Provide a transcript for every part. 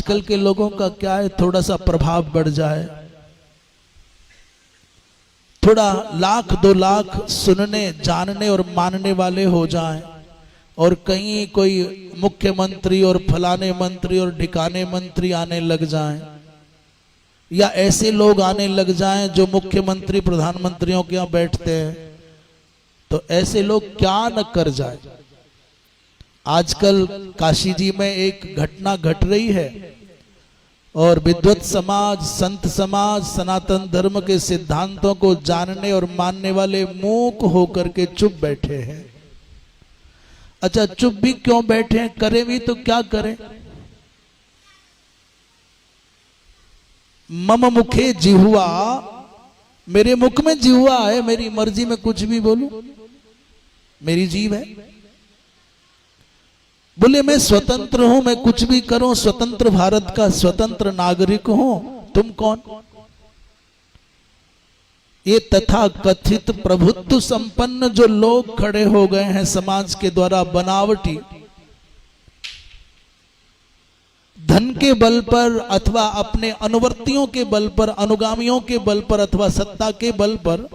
आजकल के लोगों का क्या है, थोड़ा सा प्रभाव बढ़ जाए, थोड़ा 1,00,000 2,00,000 सुनने जानने और मानने वाले हो जाएं, और कहीं कोई मुख्यमंत्री और फलाने मंत्री और ढिकाने मंत्री आने लग जाएं, या ऐसे लोग आने लग जाएं जो मुख्यमंत्री प्रधानमंत्रियों के यहां बैठते हैं, तो ऐसे लोग क्या न कर जाए। आजकल काशी जी में एक घटना घट रही है, और विद्वत समाज, संत समाज, सनातन धर्म के सिद्धांतों को जानने और मानने वाले मूक होकर के चुप बैठे हैं। अच्छा, चुप भी क्यों बैठे हैं, करें भी तो क्या करें। मम मुखे जिह्वा, मेरे मुख में जिह्वा है, मेरी मर्जी में कुछ भी बोलूं, मेरी जीभ है। बोले मैं स्वतंत्र हूं, मैं कुछ भी करूं, स्वतंत्र भारत का स्वतंत्र नागरिक हूं, तुम कौन। ये तथा कथित प्रभुत्व संपन्न जो लोग खड़े हो गए हैं समाज के द्वारा, बनावटी, धन के बल पर अथवा अपने अनुवर्तियों के बल पर, अनुगामियों के बल पर अथवा सत्ता के बल पर,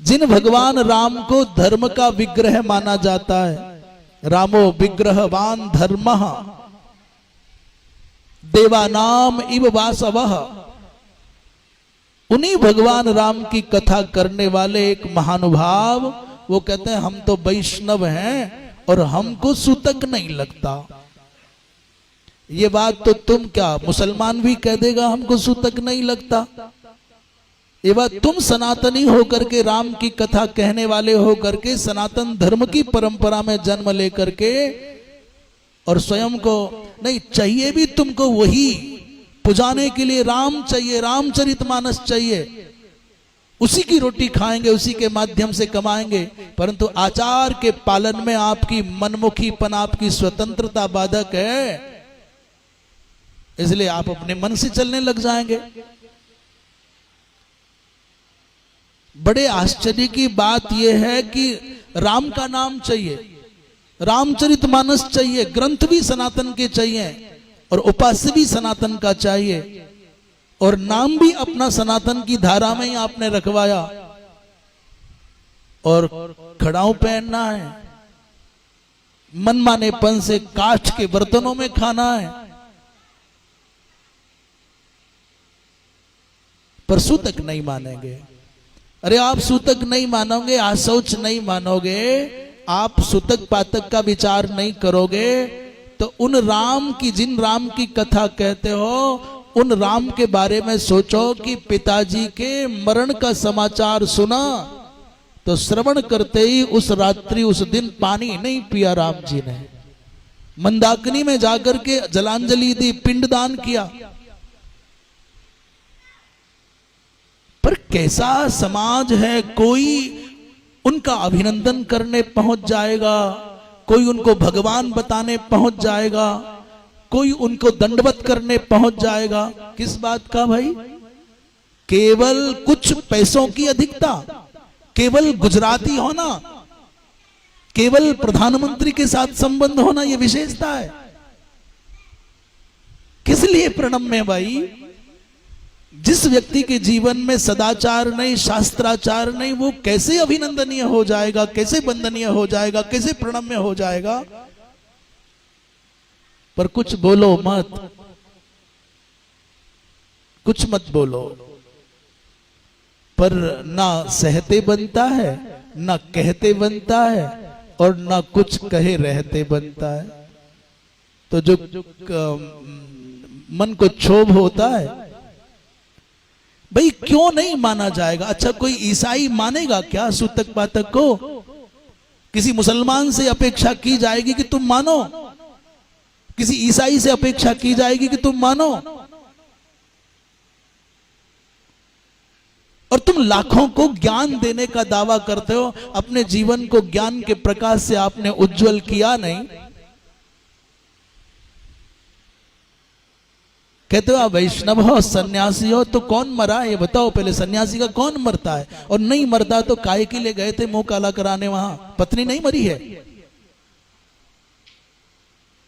जिन भगवान राम को धर्म का विग्रह माना जाता है, रामो विग्रहवान धर्मः देवानाम इव वासवः, उन्हीं भगवान राम की कथा करने वाले एक महानुभाव, वो कहते हैं हम तो वैष्णव हैं और हमको सूतक नहीं लगता। ये बात तो तुम क्या, मुसलमान भी कह देगा हमको सूतक नहीं लगता। ये बात तुम सनातनी होकर के, राम की कथा कहने वाले होकर के, सनातन धर्म की परंपरा में जन्म लेकर के, और स्वयं को नहीं चाहिए भी तुमको वही पुजाने के लिए, राम चाहिए, रामचरितमानस चाहिए, उसी की रोटी खाएंगे, उसी के माध्यम से कमाएंगे, परंतु आचार के पालन में आपकी मनमुखीपन, आपकी स्वतंत्रता बाधक है, इसलिए आप अपने मन से चलने लग जाएंगे। बड़े आश्चर्य की बात यह है कि राम का नाम चाहिए, रामचरितमानस चाहिए, ग्रंथ भी सनातन के चाहिए, और उपास्य भी सनातन का चाहिए, और नाम भी अपना सनातन की धारा में ही आपने रखवाया, और खड़ाऊ पहनना है, मनमानेपन से काष्ठ के बर्तनों में खाना है, पर सूतक नहीं मानेंगे। अरे आप सूतक नहीं मानोगे, आशौच नहीं मानोगे, आप सूतक पातक का विचार नहीं करोगे, तो उन राम की, जिन राम की कथा कहते हो, उन राम के बारे में सोचो कि पिताजी के मरण का समाचार सुना तो श्रवण करते ही उस रात्रि, उस दिन पानी नहीं पिया राम जी ने, मंदाकिनी में जाकर के जलांजलि दी, पिंडदान किया। पर कैसा समाज है, कोई उनका अभिनंदन करने पहुंच जाएगा, कोई उनको भगवान बताने पहुंच जाएगा, कोई उनको दंडवत करने पहुंच जाएगा। किस बात का भाई? केवल कुछ पैसों की अधिकता, केवल गुजराती होना, केवल प्रधानमंत्री के साथ संबंध होना, यह विशेषता है। किस लिए प्रणम्य भाई? जिस व्यक्ति के जीवन में सदाचार नहीं, शास्त्राचार नहीं, वो कैसे अभिनंदनीय हो जाएगा, कैसे वंदनीय हो जाएगा, कैसे प्रणम्य हो जाएगा? पर कुछ बोलो मत, कुछ मत बोलो, पर ना सहते बनता है, ना कहते बनता है, और ना कुछ कहे रहते बनता है। तो जो मन को क्षोभ होता है, भाई क्यों नहीं माना जाएगा? अच्छा, कोई ईसाई मानेगा क्या सूतक पातक को? किसी मुसलमान से अपेक्षा की जाएगी कि तुम मानो? किसी ईसाई से अपेक्षा की जाएगी कि तुम मानो? और तुम लाखों को ज्ञान देने का दावा करते हो, अपने जीवन को ज्ञान के प्रकाश से आपने उज्जवल किया नहीं। कहते हो आप वैष्णव हो, सन्यासी हो, तो कौन मरा है ये बताओ पहले? सन्यासी का कौन मरता है? और नहीं मरता तो काहे के लिए गए थे मुंह काला कराने? वहां पत्नी नहीं मरी है,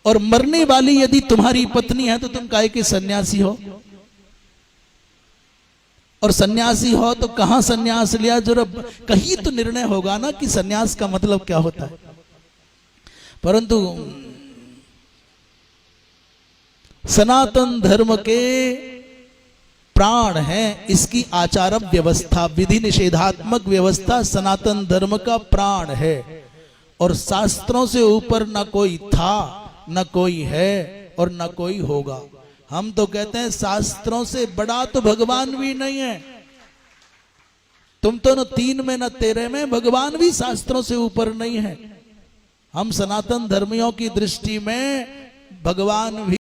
और मरने वाली यदि तुम्हारी पत्नी है तो तुम काहे के सन्यासी हो? और सन्यासी हो तो कहां सन्यास लिया? जो कहीं तो निर्णय होगा ना कि सन्यास का मतलब क्या होता है। परंतु सनातन धर्म के प्राण है इसकी आचार व्यवस्था, विधि निषेधात्मक व्यवस्था सनातन धर्म का प्राण है। और शास्त्रों से ऊपर न कोई था, न कोई है और न कोई होगा। हम तो कहते हैं शास्त्रों से बड़ा तो भगवान भी नहीं है। तुम तो न 3 में न 13 में, भगवान भी शास्त्रों से ऊपर नहीं है। हम सनातन धर्मियों की दृष्टि में भगवान भी